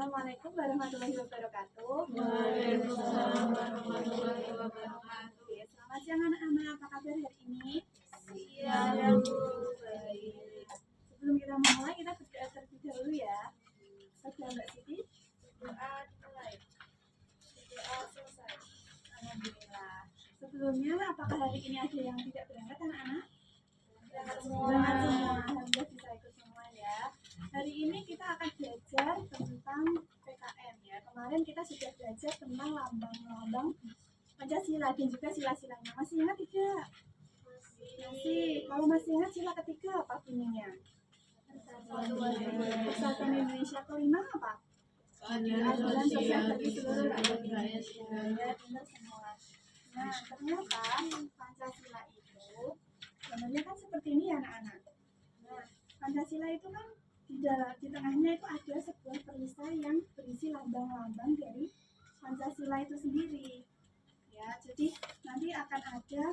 Assalamualaikum warahmatullahi wabarakatuh. Waalaikumsalam warahmatullahi wabarakatuh. Oke, selamat siang anak-anak. Apa kabar hari ini? Siang, Bu. Baik. Sebelum kita memulai, kita berdoa terlebih dahulu ya. Berdoa Mbak Siti. Doa dimulai. Doa selesai. Alhamdulillah. Sebelumnya, apakah hari ini ada yang tidak berangkat anak-anak? Berangkat Berangkat semua. semua. Alhamdulillah bisa ikut semua ya. Hari ini kita akan belajar tentang PKM ya. Kemarin kita sudah belajar tentang lambang-lambang Pancasila dan juga sila-silanya. Masih ingat tidak? Masih. Kalau masih ingat sila ketiga apa bunyinya? Persatuan Indonesia. Kelima apa? Keadilan sosial bagi seluruh rakyat Indonesia. Ya, benar semua. Nah, ternyata Pancasila itu sebenarnya kan seperti ini ya anak-anak. Nah, Pancasila itu kan di tengahnya itu ada sebuah perisai yang berisi lambang-lambang dari Pancasila itu sendiri. Ya, jadi nanti akan ada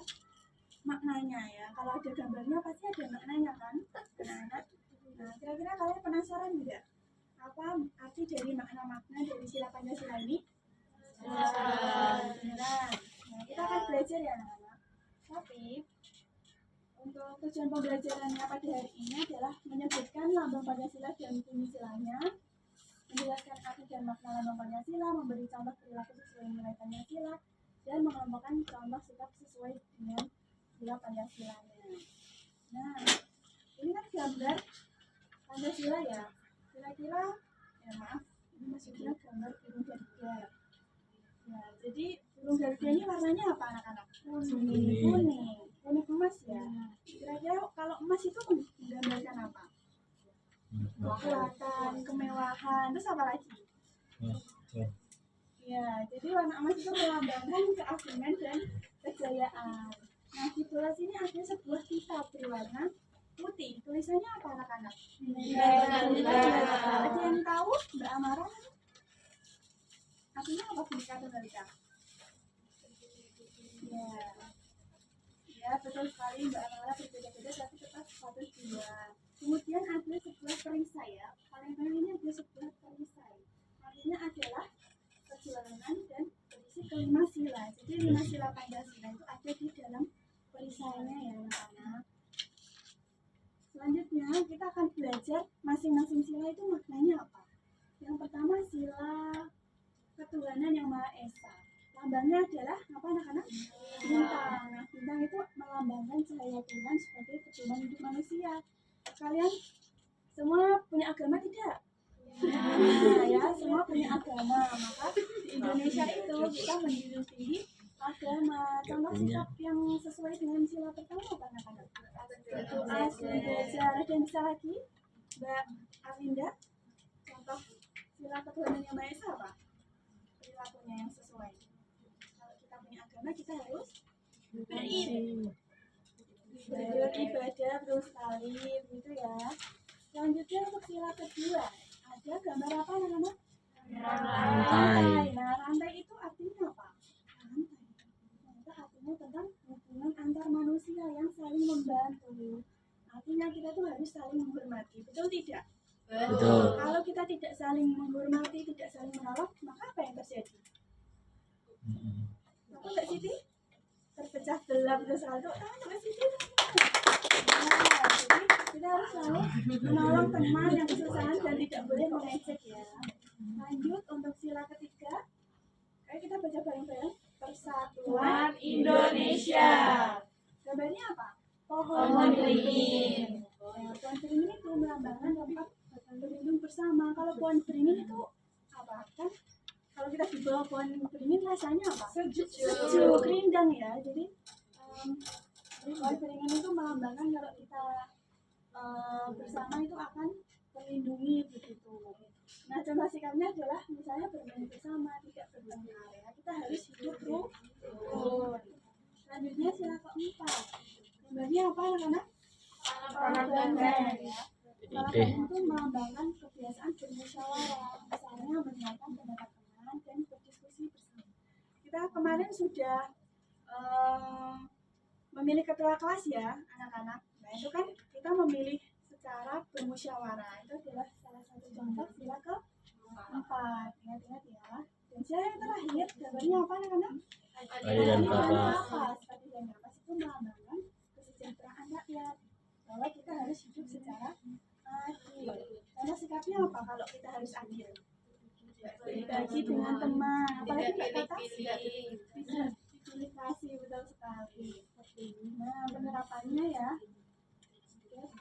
maknanya ya. Kalau ada gambarnya pasti ada maknanya kan, anak-anak. Nah, kira-kira kalian penasaran tidak? Apa arti dari makna-makna dari sila Pancasila ini? Benar. Nah, kita akan belajar ya anak-anak. Tapi untuk tujuan pembelajarannya pada hari ini adalah menyebutkan lambang Pancasila dan bunyi silanya, menjelaskan arti dan makna lambang Pancasila, memberi contoh perilaku sesuai nilai Pancasila, dan mengelompokkan contoh sikap sesuai dengan sila Pancasilanya. Nah, ini kan gambar Pancasila ya. Kira-kira, ya maaf, ini maksudnya gambar burung garuda. Ya, jadi burung garuda ini warnanya apa anak-anak? Kuning emas ya. Kira-kira kalau emas itu menggambarkan apa? Kekuatan, kemewahan, terus apa lagi? Ya, jadi warna emas itu melambangkan keagungan dan kejayaan. Nah, di bola sini ada sebuah kitab berwarna putih. Tulisannya apa anak-anak? Ada yang tahu? Mbak Amara? Artinya apa Bika Tunggalika? Ya, betul sekali Mbak Amara, berbeda-beda tapi tetap satu dua. Kemudian ada sebuah perisai ya. Paling ini ada sebuah perisai. Artinya adalah perjuangan dan berisi kelima sila. Jadi 5 sila Pancasila itu ada di dalam perisainya ya anak-anak. Selanjutnya kita akan belajar masing-masing sila itu maknanya apa. Yang pertama sila ketuhanan yang Maha Esa. Lambangnya adalah apa anak-anak? Bintang. Nah, bintang itu melambangkan cahaya Tuhan sebagai pedoman hidup manusia. Kalian semua punya agama tidak? Nah, ya, semua punya agama. Maka di Indonesia itu kita menjunjung tinggi agama. Contoh sikap yang sesuai dengan sila pertama apa anak-anak? Berdoa, belajar, dan bisa lagi Mbak Arlinda. Contoh sila ketuhanan yang Maha Esa apa? Perilakunya yang sesuai. Kalau kita punya agama kita harus beribadah terus sekali gitu ya. Selanjutnya untuk sila kedua ada gambar apa anak-anak? Rantai. Nah, rantai itu artinya apa? Rantai artinya tentang hubungan antar manusia yang saling membantu. Artinya kita tuh harus saling menghormati, betul tidak? Betul. Kalau kita tidak saling menghormati, tidak saling menolong, maka apa yang terjadi? Apa Mbak Siti? Terpecah belah bersaldo. Mbak Siti. Nah, jadi kita harus selalu menolong teman yang kesusahan dan tidak boleh mengejek ya. Lanjut untuk sila ketiga. Ayo kita baca bareng-bareng. Persatuan Indonesia. Gambarnya apa? Pohon beringin. Nah, pohon beringin itu melambangkan tempat berlindung bersama. Kalau pohon beringin itu apa? Kan kalau kita di bawah pohon beringin rasanya apa? Sejuk, rindang ya. Jadi pohon beringin itu melambangkan kalau kita bersama itu akan terlindungi begitu. Nah, contoh sikapnya adalah misalnya bermain bersama, tidak bertengkar ya. Kita harus hidup rukun. Selanjutnya sila keempat. Gambarnya apa anak-anak? Panah gandeng ya. Panah gandeng itu melambangkan kebiasaan bermusyawarah, misalnya mendengarkan pendapat teman dan berdiskusi bersama. Kita kemarin sudah memilih ketua kelas ya anak-anak. Nah, itu kan kita memilih secara bermusyawarah. Itu adalah salah satu contoh sila keempat. Adik dan kakak. Adik dan kakak itu melambangkan kesejahteraan rakyat, bahwa kita harus hidup secara adil. Contoh sikapnya apa kalau kita harus adil? Berbagi dengan teman, apalagi kata bisa dipilih, betul sekali. Nah, penerapannya ya.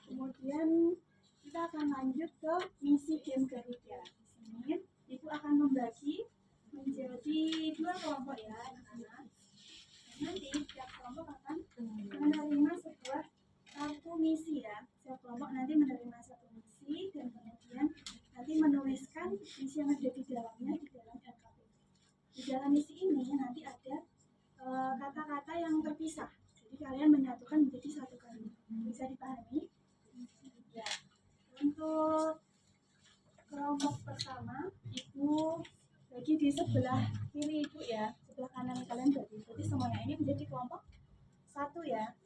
Kemudian kita akan lanjut ke misi game ketiga. Di sini itu akan membagi menjadi 2 kelompok ya, anak-anak. Nanti setiap kelompok akan menerima sebuah kartu misi ya. Setiap kelompok nanti menerima satu misi dan kemudian nanti menuliskan misi yang ada di dalamnya di dalam LKP. Di dalam misi ini nanti ada kata-kata yang terpisah. Jadi kalian menyatukan menjadi satu kalimat. Bisa dipahami? Ya. Untuk kelompok pertama, Ibu bagi di sebelah kiri Ibu ya, sebelah kanan kalian bagi. Jadi semuanya ini menjadi kelompok 1 ya.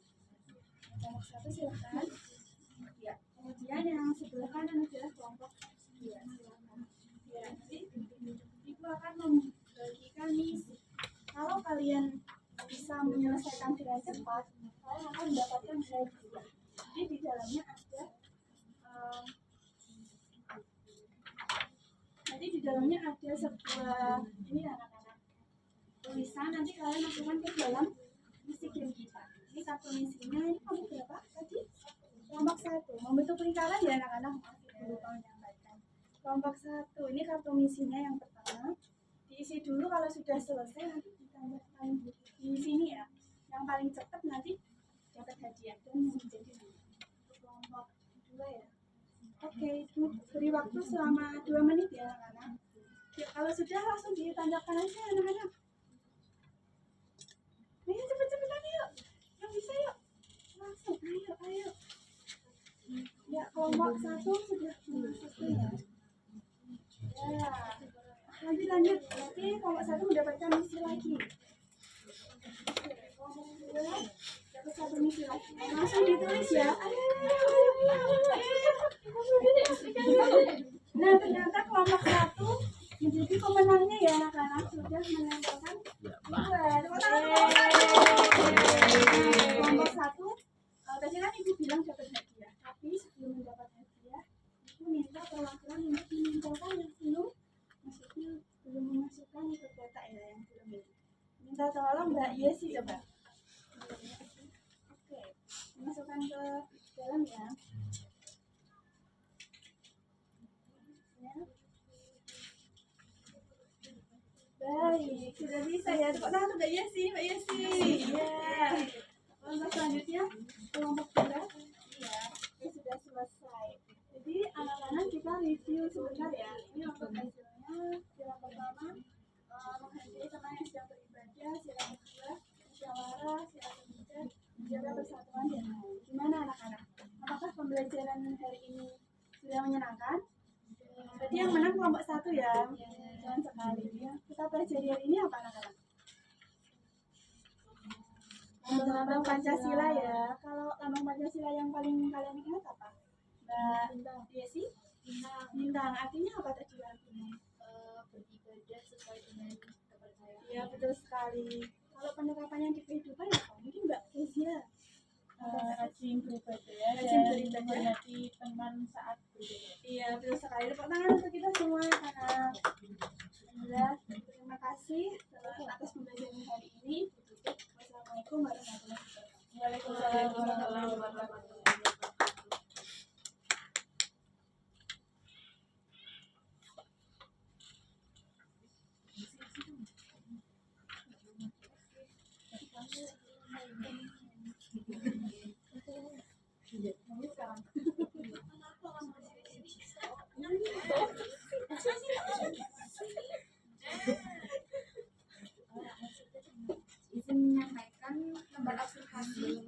Kelompok 1 silakan. Ya. Kemudian yang sebelah kanan adalah kelompok 2. Silakan. Ya, nanti Ibu akan membagikan misi. Kalau kalian bisa menyelesaikan dengan cepat, kalian akan mendapatkan hadiah. Jadi di dalamnya ada sebuah ini anak-anak tulisan, nanti kalian masukkan ke dalam misi game kita. Ini kartu misinya, ini kamu berapa tadi? Kelompok 1. Membentuk lingkaran ya anak-anak, masih lupa menyampaikan. Kelompok 1 ini kartu misinya yang pertama. Diisi dulu, kalau sudah selesai nanti ditambahkan di sini ya. Yang paling cepat nanti dapat hadiah dan menjadi kelompok 2 ya. Oke, itu beri waktu selama 2 menit ya anak-anak. Ya, kalau sudah langsung ditandakan aja anak-anak. Ayo cepet-cepetan yuk. Yang bisa yuk. Langsung, ayo. Ya, kelompok 1 sudah masuk ya. Ya. Lanjut. Nanti kelompok 1 mendapatkan misi lagi. Kelompok 2 dapat 1 misi lagi. Langsung ditulis ya. Ayo. Nah, ternyata kelompok 1 menjadi pemenangnya ya anak-anak, sudah menempelkan 2. Kelompok 1 tadi kan Ibu bilang dapat hadiah, tapi sebelum mendapat hadiah Ibu minta perwakilan untuk menempelkan yang belum, maksudnya belum memasukkan ke kotak ya, yang belum ini. Minta tolong Mbak Yesi coba. Oke, masukkan ke dalam ya. Baik, sudah bisa ya. Tepuk tangan Mbak Yesi. Ya. Kelompok selanjutnya, kelompok 2. Ya, ini sudah selesai. Jadi anak-anak kita review sebentar ya. Ini untuk hasilnya. Yang pertama, menghargai teman yang sedang beribadah. Yang kedua, musyawarah. Yang ketiga, menjaga persatuan dan lain. Gimana anak-anak? Apakah pembelajaran hari ini sudah menyenangkan? Berarti yang menang kelompok 1 ya. Jangan sekali ya. Kita pelajari hari ini apa anak-anak? Lambang Pancasila ya. Kalau lambang Pancasila yang paling kalian ingat apa? Mbak Yesi? Bintang. Artinya apa tadi artinya? Beribadah sesuai dengan kepercayaan. Ya, betul sekali. Kalau penerapannya di kehidupan apa? Mungkin Mbak Kezia. Rajin beribadah ya, Rajin beribadah. menghormati teman saat beribadah. Iya, betul sekali. Tepuk tangan untuk kita semua anak. Alhamdulillah, terima kasih atas pembelajaran hari ini. Wassalamualaikum warahmatullahi wabarakatuh. Waalaikumsalam warahmatullahi wabarakatuh. Izin menyampaikan lembar observasi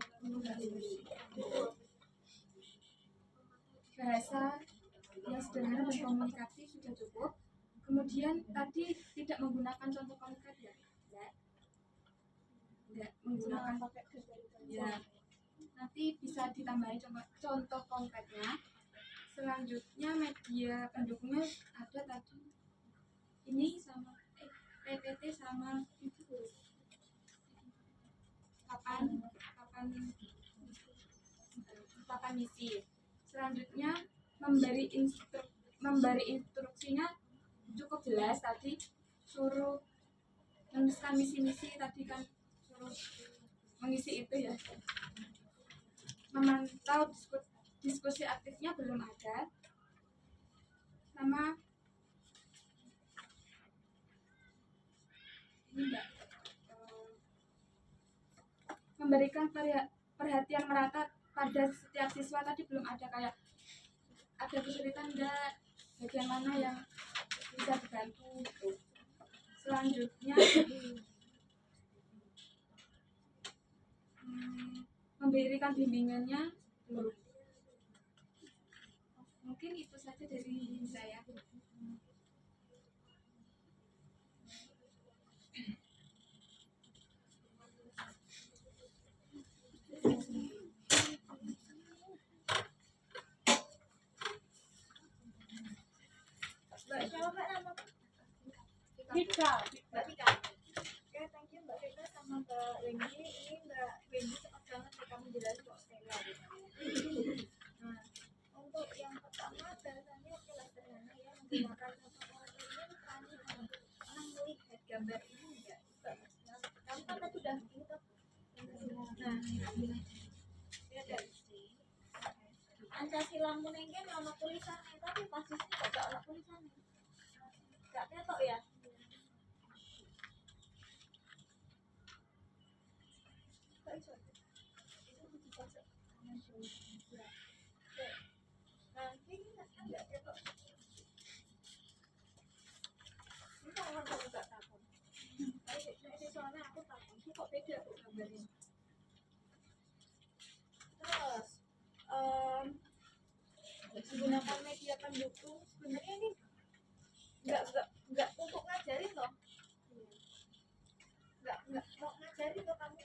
bahasa yang sederhana dan komunikatif sudah cukup. Kemudian tadi tidak menggunakan contoh konkret ya, enggak menggunakan ya. Nanti bisa ditambahin contoh konkretnya. Selanjutnya media pendukungnya ada tadi ini sama PPT sama papan misi. Selanjutnya memberi instruksinya cukup jelas tadi, suruh menuliskan misi-misi tadi kan, suruh mengisi itu ya. Memantau diskusi aktifnya belum ada, sama ini enggak, memberikan perhatian merata pada setiap siswa tadi belum ada, kayak ada kesulitan enggak, bagian mana yang bisa dibantu gitu. Selanjutnya memberikan bimbingannya belum. Mungkin itu saja dari saya. Mbak siapa Mbak nama? Tika. Mbak Tika. Oke, thank you Mbak Tika sama Mbak Wendy. Ini Mbak Wendy cepat banget nih kamu jelasin kok Stella gitu. Nah, untuk yang pertama bahasanya kelas sederhana ya, menggunakan fotokopi kami pernah melihat gambar ini enggak? Kamu kan tadi udah ini tuh. Nah, ya kan. Pancasila menengken nama tulisannya, tapi pasisnya kok gak ada tulisannya. Gak ketok ya. Kok iso? Itu bisa cek. Nanti kan gak ketok. Ini kalau kamu gak takut. Ini soalnya aku takut. Ini kok beda kok gambarnya. Terus menggunakan media pendukung, sebenarnya ini nggak untuk ngajarin loh, nggak mau ngajarin loh kamu,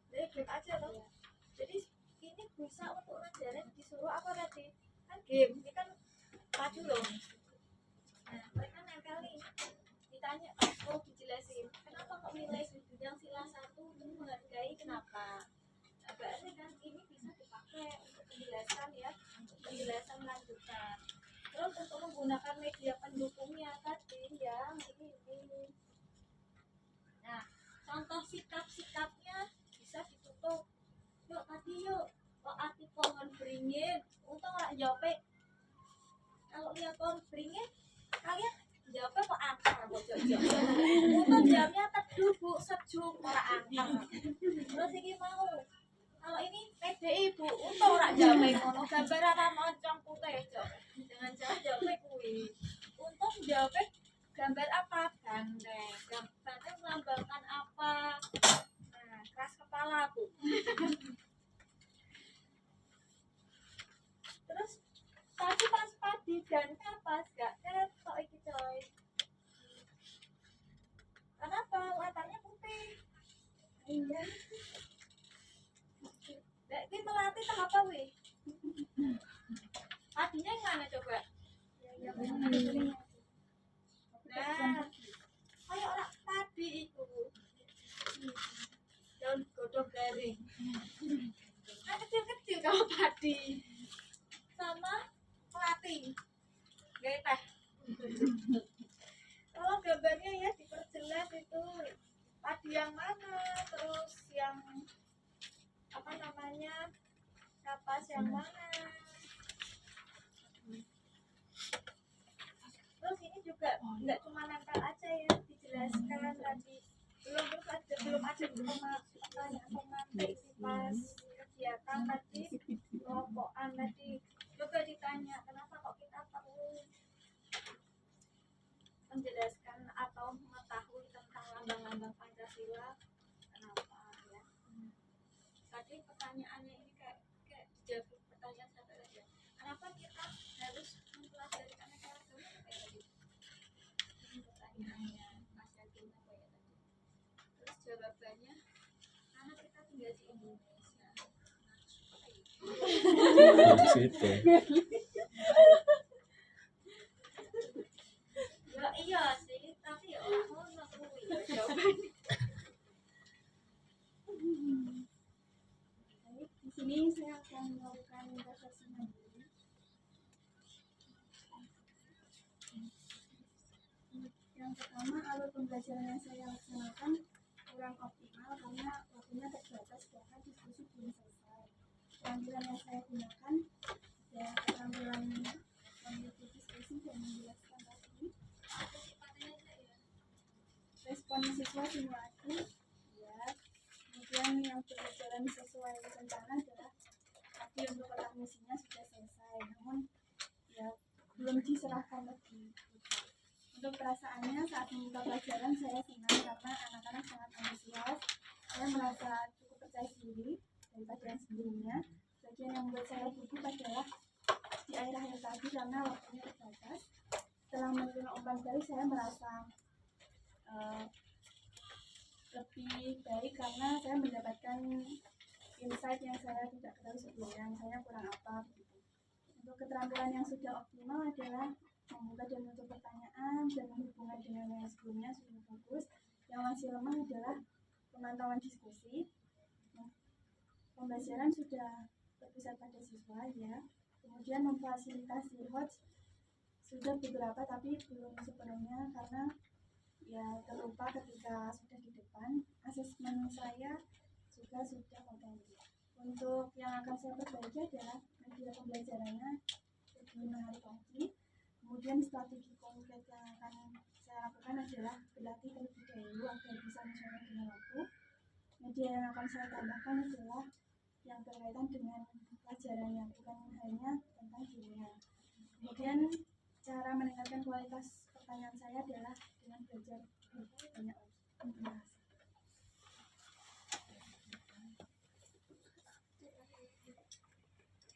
jadi game aja loh. Jadi ini bisa untuk ngajarin, disuruh apa tadi kan game ini kan maju loh. Nah mereka nempel nih, ditanya oh dijelasin kenapa kok nilai yang sila 1 itu menghargai, kenapa. Berarti kan ini bisa dipakai untuk penjelasan ya, penjelasan lanjutan. Terus untuk menggunakan media pendukungnya tadi yang ini. Nah, contoh sikap-sikapnya bisa ditutup. Yuk tadi yuk, kok arti pohon beringin? Untung orang jawabnya. Kalau lihat pohon beringin, kalian jawabnya kok angker, kok jawab. Untung jawabnya teduh bu, sejuk, orang angker. Terus ini mau. Kalau ini PDI bu, untung rak jawabnya ngono, gambar apa moncong putih jo. Jangan jawabnya kuwi. Untung jawabnya gambar apa? Banteng. Banteng melambangkan apa? Nah, keras kepala bu. Terus tadi pas padi dan kapas gak ketok iki coy. Kenapa? Latarnya putih. Iya. Nah, ini melatih tahap apa wih? Padinya yang mana coba? Nah, kayak orang padi itu daun godong garing. Nah, kecil-kecil kalau padi sama melati. Gak teh. Kalau gambarnya ya diperjelas itu padi yang mana, terus yang apa namanya kapas yang mana. Terus ini juga nggak cuma nempel aja ya, dijelaskan tadi belum ada pemantik pas kegiatan tadi kelompokan tadi juga ditanya kenapa kok kita perlu menjelaskan atau mengetahui tentang lambang-lambang Pancasila, kenapa ya. Tadi pertanyaannya ini kayak dijawab pertanyaan satu aja. Kenapa kita harus mempelajari keanekaragaman kayak tadi? Ini pertanyaannya Mas Yakin apa ya tadi? Terus jawabannya karena kita tinggal di Indonesia. Situ. Ya iya sih, tapi ya ngono kuwi jawabannya. pembelajaran yang saya laksanakan kurang optimal karena waktunya terbatas bahkan diskusi belum selesai. Keterampilan yang saya gunakan ya keterampilan mengikuti diskusi dan menjelaskan tadi, respon siswa simulasi, ya. Kemudian yang berjalan sesuai rencana adalah tadi untuk kotak misinya sudah selesai, namun ya belum diserahkan lagi. Untuk perasaannya saat membuka pelajaran saya senang karena anak-anak sangat antusias. Saya merasa cukup percaya diri daripada yang sebelumnya. Bagian yang membuat saya gugup adalah di akhir-akhir tadi karena waktunya terbatas. Setelah menerima umpan balik saya merasa lebih baik karena saya mendapatkan insight yang saya tidak ketahui sebelumnya, misalnya kurang apa begitu. Untuk keterampilan yang sudah optimal adalah membuka dan menutup pertanyaan dan menghubungkan dengan yang sebelumnya sudah bagus. Yang masih lemah adalah pemantauan diskusi. Pembelajaran sudah berpusat pada siswa ya. Kemudian memfasilitasi host sudah beberapa tapi belum sepenuhnya karena ya terlupa ketika sudah di depan. Asesmen saya juga sudah otentik. Untuk yang akan saya perbaiki adalah media pembelajarannya lebih menarik lagi. Kemudian strategi konkret yang akan saya lakukan adalah berlatih terlebih dahulu agar bisa menyesuaikan dengan waktu. Media yang akan saya tambahkan adalah yang berkaitan dengan pelajarannya, bukan hanya tentang kimia. Kemudian cara meningkatkan kualitas pertanyaan saya adalah dengan belajar banyak